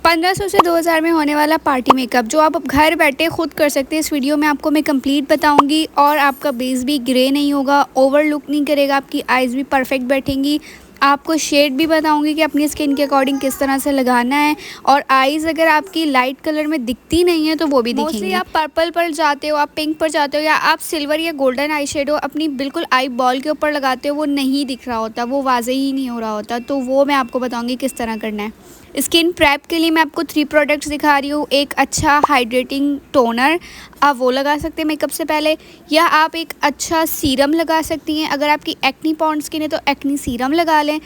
1500 से 2000 में होने वाला पार्टी मेकअप जो आप घर बैठे खुद कर सकते हैं। इस वीडियो में आपको मैं कंप्लीट बताऊंगी और आपका बेस भी ग्रे नहीं होगा, ओवर लुक नहीं करेगा, आपकी आईज़ भी परफेक्ट बैठेंगी। आपको शेड भी बताऊंगी कि अपनी स्किन के अकॉर्डिंग किस तरह से लगाना है। और आईज़ अगर आपकी लाइट कलर में दिखती नहीं है तो वो भी दिखेंगी। मोस्टली आप पर्पल पर जाते हो, आप पिंक पर जाते हो, या आप सिल्वर या गोल्डन आई शेडो अपनी बिल्कुल आई बॉल के ऊपर लगाते हो, वो नहीं दिख रहा होता, वो वाज़े ही नहीं हो रहा होता। तो वो मैं आपको बताऊँगी किस तरह करना है। स्किन प्रेप के लिए मैं आपको 3 प्रोडक्ट्स दिखा रही हूँ। एक अच्छा हाइड्रेटिंग टोनर, आप वो लगा सकते हैं मेकअप से पहले, या आप एक अच्छा सीरम लगा सकती हैं। अगर आपकी एक्नी पॉन्ड स्किन है तो एक्नी सीरम लगा लें,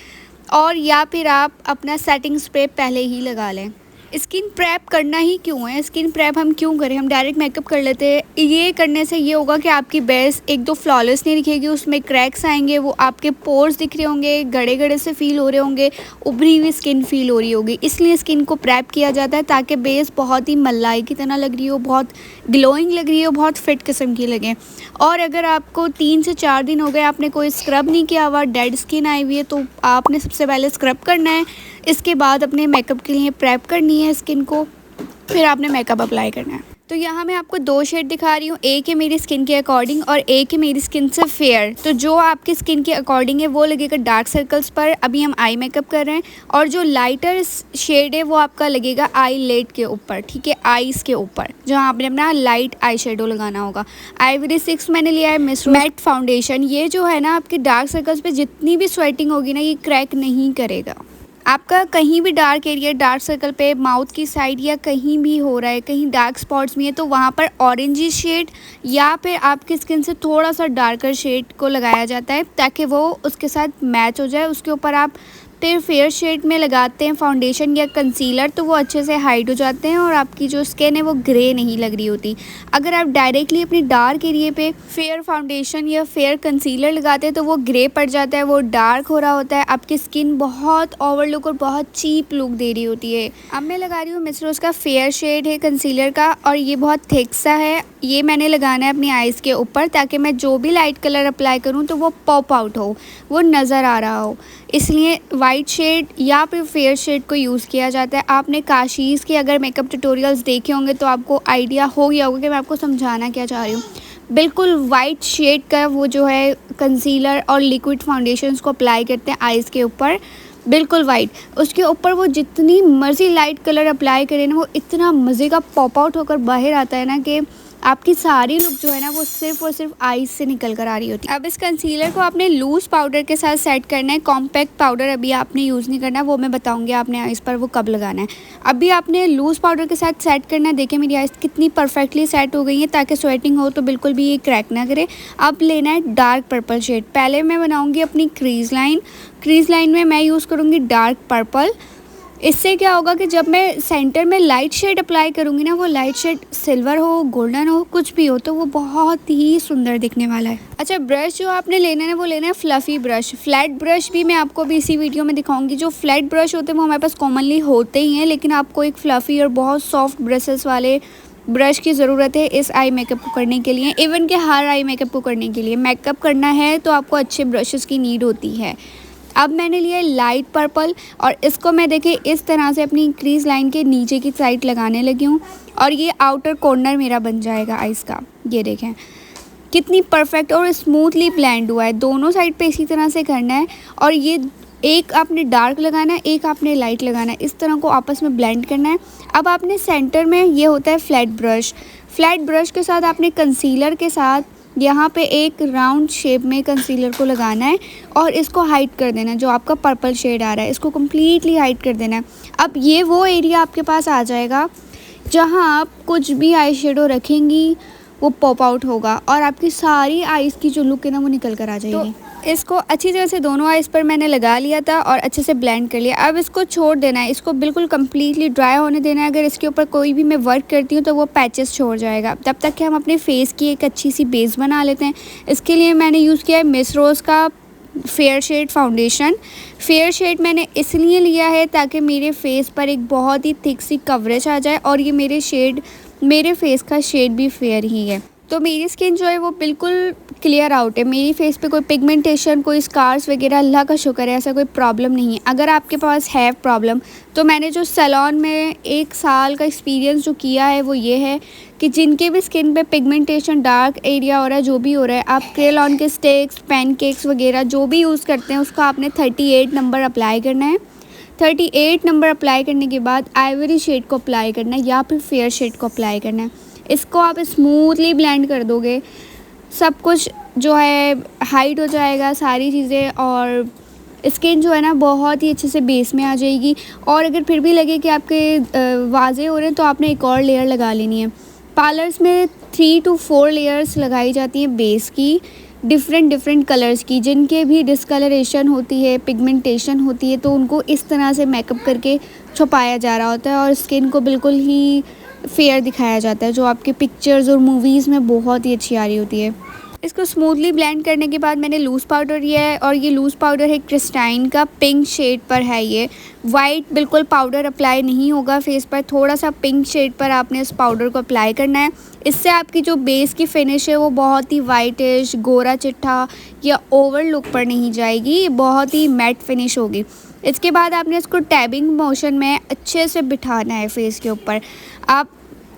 और या फिर आप अपना सेटिंग स्प्रे पहले ही लगा लें। स्किन प्रेप करना ही क्यों है, स्किन प्रेप हम क्यों करें, हम डायरेक्ट मेकअप कर लेते हैं। ये करने से ये होगा कि आपकी बेस एक दो फ्लॉलेस नहीं दिखेगी, उसमें क्रैक्स आएंगे, वो आपके पोर्स दिख रहे होंगे, गड़े गड़े से फील हो रहे होंगे, उभरी हुई स्किन फील हो रही होगी। इसलिए स्किन को प्रेप किया जाता है ताकि बेस बहुत ही मलाई की तरह लग रही हो, बहुत ग्लोइंग लग रही हो, बहुत फिट किस्म की लगे। और अगर आपको 3 से 4 दिन हो गए आपने कोई स्क्रब नहीं किया हुआ, डेड स्किन आई हुई है, तो आपने सबसे पहले स्क्रब करना है। इसके बाद अपने मेकअप के लिए प्रेप करनी है स्किन को, फिर आपने मेकअप अप्लाई करना है। तो यहाँ मैं आपको 2 शेड दिखा रही हूँ, एक है मेरी स्किन के अकॉर्डिंग और एक है मेरी स्किन से फेयर। तो जो आपकी स्किन के अकॉर्डिंग है वो लगेगा डार्क सर्कल्स पर, अभी हम आई मेकअप कर रहे हैं। और जो लाइटर शेड है वो आपका लगेगा आई लेड के ऊपर, ठीक है, आईज़ के ऊपर, जहाँ आपने अपना लाइट आई शेडो लगाना होगा। आइवरी 6 मैंने लिया है मिस मैट फाउंडेशन। ये जो है ना आपके डार्क सर्कल्स पर जितनी भी स्वेटिंग होगी ना, ये क्रैक नहीं करेगा। आपका कहीं भी डार्क एरिया, डार्क सर्कल पे, माउथ की साइड या कहीं भी हो रहा है, कहीं डार्क स्पॉट्स भी है, तो वहाँ पर ऑरेंजी शेड या फिर आपकी स्किन से थोड़ा सा डार्कर शेड को लगाया जाता है ताकि वो उसके साथ मैच हो जाए। उसके ऊपर आप फिर फेयर शेड में लगाते हैं फाउंडेशन या कंसीलर, तो वो अच्छे से हाइड हो जाते हैं और आपकी जो स्किन है वो ग्रे नहीं लग रही होती। अगर आप डायरेक्टली अपनी डार्क एरिया पे फेयर फाउंडेशन या फेयर कंसीलर लगाते हैं तो वो ग्रे पड़ जाता है, वो डार्क हो रहा होता है, आपकी स्किन बहुत ओवर लुक और बहुत चीप लुक दे रही होती है। अब मैं लगा रही हूँ मिस रोज़ का फेयर शेड है कंसीलर का, और ये बहुत थिक सा है। ये मैंने लगाना है अपनी आईज़ के ऊपर ताकि मैं जो भी लाइट कलर अप्लाई करूँ तो वो पॉप आउट हो, वो नज़र आ रहा हो। इसलिए वाइट शेड या फिर फेयर शेड को यूज़ किया जाता है। आपने काशीज़ के अगर मेकअप ट्यूटोरियल्स देखे होंगे तो आपको आइडिया हो गया होगा कि मैं आपको समझाना क्या चाह रही हूँ। बिल्कुल वाइट शेड का वो जो है कंसीलर और लिक्विड फाउंडेशंस को अप्लाई करते हैं आईज़ के ऊपर, बिल्कुल वाइट। उसके ऊपर वो जितनी मर्ज़ी लाइट कलर अप्लाई करें ना, वो इतना मज़े का पॉप आउट होकर बाहर आता है ना कि आपकी सारी लुक जो है ना वो सिर्फ और सिर्फ आईज से निकल कर आ रही होती है। अब इस कंसीलर को आपने लूज़ पाउडर के साथ सेट करना है। कॉम्पैक्ट पाउडर अभी आपने यूज़ नहीं करना, वो मैं बताऊंगी आपने आईज पर वो कब लगाना है। अभी आपने लूज़ पाउडर के साथ सेट करना है। देखिए मेरी आईज कितनी परफेक्टली सेट हो गई है ताकि स्वेटिंग हो तो बिल्कुल भी ये क्रैक ना करे। अब लेना है डार्क पर्पल शेड। पहले मैं बनाऊँगी अपनी क्रीज लाइन। क्रीज लाइन में मैं यूज़ करूँगी डार्क पर्पल। इससे क्या होगा कि जब मैं सेंटर में लाइट शेड अप्लाई करूँगी ना, वो लाइट शेड सिल्वर हो, गोल्डन हो, कुछ भी हो, तो वो बहुत ही सुंदर दिखने वाला है। अच्छा, ब्रश जो आपने लेना है वो लेना है फ्लफ़ी ब्रश। फ्लैट ब्रश भी मैं आपको भी इसी वीडियो में दिखाऊंगी। जो फ्लैट ब्रश होते हैं वो हमारे पास कॉमनली होते ही हैं, लेकिन आपको एक फ्लफ़ी और बहुत सॉफ्ट ब्रशेस वाले ब्रश की ज़रूरत है इस आई मेकअप को करने के लिए। इवन के हर आई मेकअप को करने के लिए मेकअप करना है तो आपको अच्छे ब्रशेस की नीड होती है। अब मैंने लिया लाइट पर्पल और इसको मैं देखिए इस तरह से अपनी क्रीज लाइन के नीचे की साइड लगाने लगी हूँ, और ये आउटर कॉर्नर मेरा बन जाएगा आईज का। ये देखें कितनी परफेक्ट और स्मूथली ब्लेंड हुआ है। दोनों साइड पे इसी तरह से करना है, और ये एक आपने डार्क लगाना है, एक आपने लाइट लगाना है, इस तरह को आपस में ब्लेंड करना है। अब आपने सेंटर में ये होता है फ्लैट ब्रश। फ्लैट ब्रश के साथ आपने कंसीलर के साथ यहाँ पे एक राउंड शेप में कंसीलर को लगाना है और इसको हाइड कर देना है। जो आपका पर्पल शेड आ रहा है इसको कम्प्लीटली हाइड कर देना है। अब ये वो एरिया आपके पास आ जाएगा जहाँ आप कुछ भी आई शेडो रखेंगी वो पॉप आउट होगा और आपकी सारी आईज़ की जो लुक है ना वो निकल कर आ जाएगी। तो इसको अच्छी तरह से दोनों आईज़ पर मैंने लगा लिया था और अच्छे से ब्लेंड कर लिया। अब इसको छोड़ देना है, इसको बिल्कुल कम्प्लीटली ड्राई होने देना है। अगर इसके ऊपर कोई भी मैं वर्क करती हूँ तो वो पैचेस छोड़ जाएगा। तब तक कि हम अपने फेस की एक अच्छी सी बेस बना लेते हैं। इसके लिए मैंने यूज़ किया है मिस रोज़ का fair shade foundation. Fair shade मैंने इसलिए लिया है ताकि मेरे फेस पर एक बहुत ही थिक सी कवरेज आ जाए, और ये मेरे फेस का शेड भी फेयर ही है। तो मेरी स्किन जो है वो बिल्कुल क्लियर आउट है। मेरी फेस पे कोई पिगमेंटेशन, कोई स्कार्स वगैरह, अल्लाह का शुक्र है, ऐसा कोई प्रॉब्लम नहीं है। अगर आपके पास है प्रॉब्लम, तो मैंने जो सैलून में 1 साल का एक्सपीरियंस जो किया है वो ये है कि जिनके भी स्किन पे पिगमेंटेशन, डार्क एरिया हो रहा है, जो भी हो रहा है, आप क्रेलॉन के स्टिक्स, पैनकेक्स वगैरह जो भी यूज़ करते हैं उसका आपने 38 नंबर अप्लाई करना है। 38 नंबर अप्लाई करने के बाद आइवरी शेड को अप्लाई करना है या फिर फेयर शेड को अप्लाई करना है। इसको आप स्मूथली ब्लेंड कर दोगे, सब कुछ जो है हाइड हो जाएगा सारी चीज़ें, और स्किन जो है ना बहुत ही अच्छे से बेस में आ जाएगी। और अगर फिर भी लगे कि आपके वाजे हो रहे हैं तो आपने एक और लेयर लगा लेनी है। पार्लर्स में 3 to 4 लेयर्स लगाई जाती हैं बेस की, डिफरेंट कलर्स की। जिनके भी डिस्कलरेशन होती है, पिगमेंटेशन होती है, तो उनको इस तरह से मेकअप करके छुपाया जा रहा होता है और स्किन को बिल्कुल ही फेयर दिखाया जाता है, जो आपके पिक्चर्स और मूवीज़ में बहुत ही अच्छी आ रही होती है। इसको स्मूथली ब्लेंड करने के बाद मैंने लूज़ पाउडर लिया है, और ये लूज़ पाउडर है क्रिस्टाइन का, पिंक शेड पर है ये। वाइट बिल्कुल पाउडर अप्लाई नहीं होगा फेस पर, थोड़ा सा पिंक शेड पर आपने इस पाउडर को अप्लाई करना है। इससे आपकी जो बेस की फिनिश है वो बहुत ही वाइटिश, गोरा चिट्ठा या ओवर लुक पर नहीं जाएगी, बहुत ही मैट फिनिश होगी। इसके बाद आपने इसको टैबिंग मोशन में अच्छे से बिठाना है फेस के ऊपर।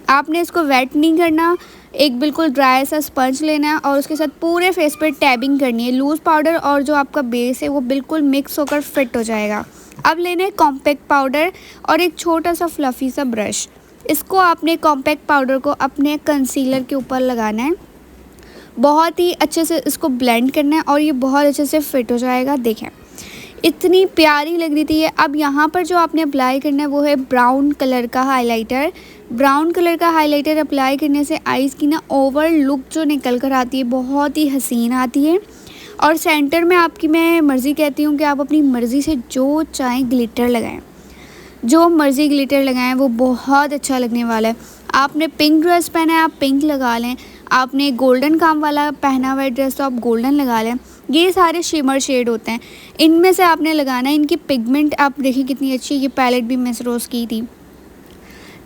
आपने इसको वेट नहीं करना, एक बिल्कुल ड्राई सा स्पंज लेना है और उसके साथ पूरे फेस पे टैबिंग करनी है। लूज़ पाउडर और जो आपका बेस है वो बिल्कुल मिक्स होकर फिट हो जाएगा। अब लेना है कॉम्पैक्ट पाउडर और एक छोटा सा फ्लफ़ी सा ब्रश। इसको आपने कॉम्पैक्ट पाउडर को अपने कंसीलर के ऊपर लगाना है, बहुत ही अच्छे से इसको ब्लेंड करना है और ये बहुत अच्छे से फिट हो जाएगा। देखें इतनी प्यारी लग रही थी ये। अब यहाँ पर जो आपने अप्लाई करना है वो है ब्राउन कलर का हाइलाइटर। ब्राउन कलर का हाइलाइटर अप्लाई करने से आईज़ की ना ओवर लुक जो निकल कर आती है बहुत ही हसीन आती है। और सेंटर में आपकी मैं मर्ज़ी कहती हूँ कि आप अपनी मर्ज़ी से जो चाहें ग्लिटर लगाएं, जो मर्ज़ी ग्लिटर लगाएं, वो बहुत अच्छा लगने वाला है। आपने पिंक ड्रेस पहना है, आप पिंक लगा लें। आपने गोल्डन काम वाला पहना हुआ है ड्रेस, तो आप गोल्डन लगा लें। ये सारे शिमर शेड होते हैं, इनमें से आपने लगाना है। इनकी पिगमेंट आप देखिए कितनी अच्छी है। ये पैलेट भी मिस रोज़ की थी।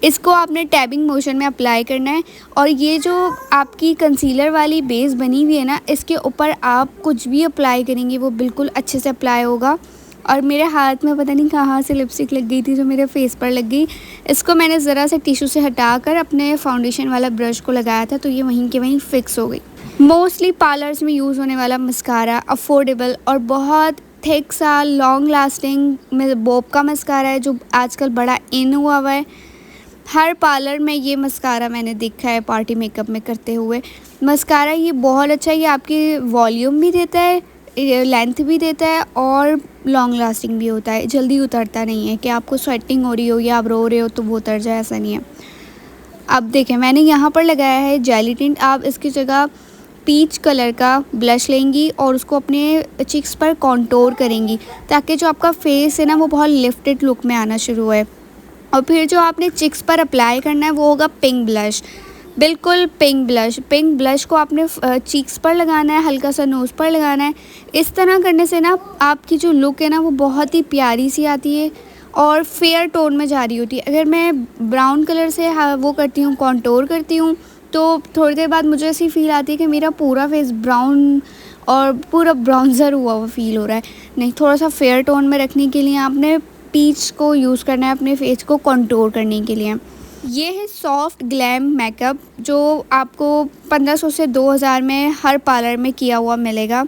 इसको आपने टैबिंग मोशन में अप्लाई करना है, और ये जो आपकी कंसीलर वाली बेस बनी हुई है ना, इसके ऊपर आप कुछ भी अप्लाई करेंगे वो बिल्कुल अच्छे से अप्लाई होगा। और मेरे हाथ में पता नहीं कहाँ से लिपस्टिक लग गई थी जो मेरे फेस पर लग गई। इसको मैंने ज़रा से टिश्यू से हटाकर अपने फाउंडेशन वाला ब्रश को लगाया था, तो ये वहीं के वहीं फ़िक्स हो गई। मोस्टली पार्लर्स में यूज़ होने वाला मस्कारा, अफोर्डेबल और बहुत थिक सा लॉन्ग लास्टिंग में बोब का मस्कारा है, जो आजकल बड़ा इन हुआ है। हर पार्लर में ये मस्कारा मैंने देखा है पार्टी मेकअप में करते हुए। मस्कारा ये बहुत अच्छा है, ये आपकी वॉल्यूम भी देता है, लेंथ भी देता है और लॉन्ग लास्टिंग भी होता है। जल्दी उतरता नहीं है कि आपको स्वेटिंग हो रही हो या आप रो रहे हो तो वो उतर जाए, ऐसा नहीं है। अब देखें मैंने यहाँ पर लगाया है जेली टिंट। आप इसकी जगह पीच कलर का ब्लश लेंगी और उसको अपने चिक्स पर कॉन्टोर करेंगी, ताकि जो आपका फेस है ना वो बहुत लिफ्टेड लुक में आना शुरू है। और फिर जो आपने चिक्स पर अप्लाई करना है वो होगा पिंक ब्लश, बिल्कुल पिंक ब्लश। पिंक ब्लश को आपने चीक्स पर लगाना है, हल्का सा नोज़ पर लगाना है। इस तरह करने से ना आपकी जो लुक है ना वो बहुत ही प्यारी सी आती है और फेयर टोन में जा रही होती है। अगर मैं ब्राउन कलर से वो करती हूँ, कॉन्टोर करती हूँ, तो थोड़ी देर बाद मुझे ऐसी फील आती है कि मेरा पूरा फेस ब्राउन और पूरा ब्राउन्ज़र हुआ फील हो रहा है। नहीं, थोड़ा सा फेयर टोन में रखने के लिए आपने पीच को यूज़ करना है अपने फेस को कंटूर करने के लिए। ये है सॉफ्ट ग्लैम मेकअप, जो आपको 1500 से 2000 में हर पार्लर में किया हुआ मिलेगा,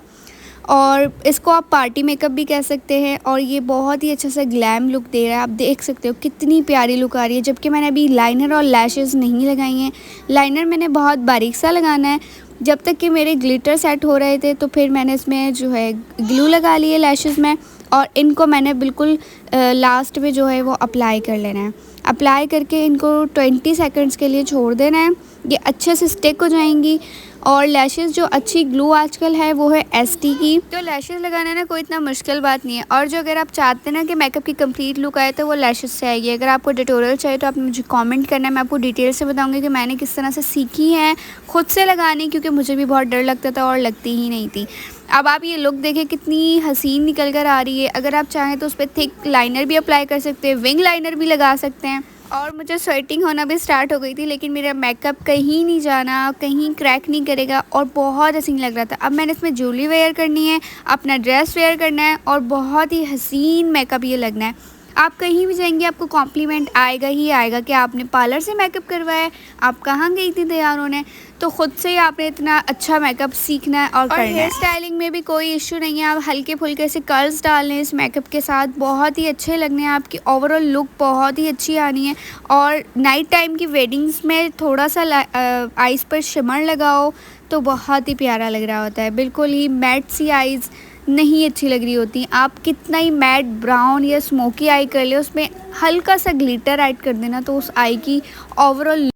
और इसको आप पार्टी मेकअप भी कह सकते हैं। और ये बहुत ही अच्छा सा ग्लैम लुक दे रहा है। आप देख सकते हो कितनी प्यारी लुक आ रही है। जबकि मैंने अभी लाइनर और लैशेस नहीं लगाई हैं। लाइनर मैंने बहुत बारीक सा लगाना है। जब तक कि मेरे ग्लिटर सेट हो रहे थे तो फिर मैंने इसमें जो है ग्लू लगा ली है लैशेस में, और इनको मैंने बिल्कुल लास्ट में जो है वो अप्लाई कर लेना है। अप्लाई करके इनको 20 सेकंड्स के लिए छोड़ देना है। ये अच्छे से स्टिक हो जाएंगी। और लैशेस जो अच्छी ग्लू आजकल है वो है एसटी की। तो लैशेस लगाना ना कोई इतना मुश्किल बात नहीं है। और जो अगर आप चाहते हैं ना कि मेकअप की कंप्लीट लुक आए तो वो लैशेस से आएगी। अगर आपको ट्यूटोरियल चाहिए तो आप मुझे कमेंट करना है, मैं आपको डिटेल से बताऊंगी कि मैंने किस तरह से सीखी है खुद से लगानी, क्योंकि मुझे भी बहुत डर लगता था और लगती ही नहीं थी। अब आप ये लुक देखें कितनी हसीन निकल कर आ रही है। अगर आप चाहें तो उस पर थिक लाइनर भी अप्लाई कर सकते हैं, विंग लाइनर भी लगा सकते हैं। और मुझे स्वेटिंग होना भी स्टार्ट हो गई थी, लेकिन मेरा मेकअप कहीं नहीं जाना, कहीं क्रैक नहीं करेगा और बहुत हसीन लग रहा था। अब मैंने इसमें ज्वेलरी वेयर करनी है, अपना ड्रेस वेयर करना है और बहुत ही हसीन मेकअप ये लगना है। आप कहीं भी जाएंगे आपको कॉम्प्लीमेंट आएगा ही आएगा कि आपने पार्लर से मेकअप करवाया है, आप कहाँ गई थी तैयार होने। तो ख़ुद से ही आपने इतना अच्छा मेकअप सीखना है और करना है। हेयर स्टाइलिंग में भी कोई इशू नहीं है, आप हल्के फुल्के से कर्ल्स डाल लें इस मेकअप के साथ, बहुत ही अच्छे लगने हैं, आपकी ओवरऑल लुक बहुत ही अच्छी आनी है। और नाइट टाइम की वेडिंग्स में थोड़ा सा आइज़ पर शिमर लगाओ तो बहुत ही प्यारा लग रहा होता है। बिल्कुल ही मैट सी आइज़ नहीं अच्छी लग रही होती। आप कितना ही मैट ब्राउन या स्मोकी आई कर ले, उसमें हल्का सा ग्लिटर ऐड कर देना तो उस आई की ओवरऑल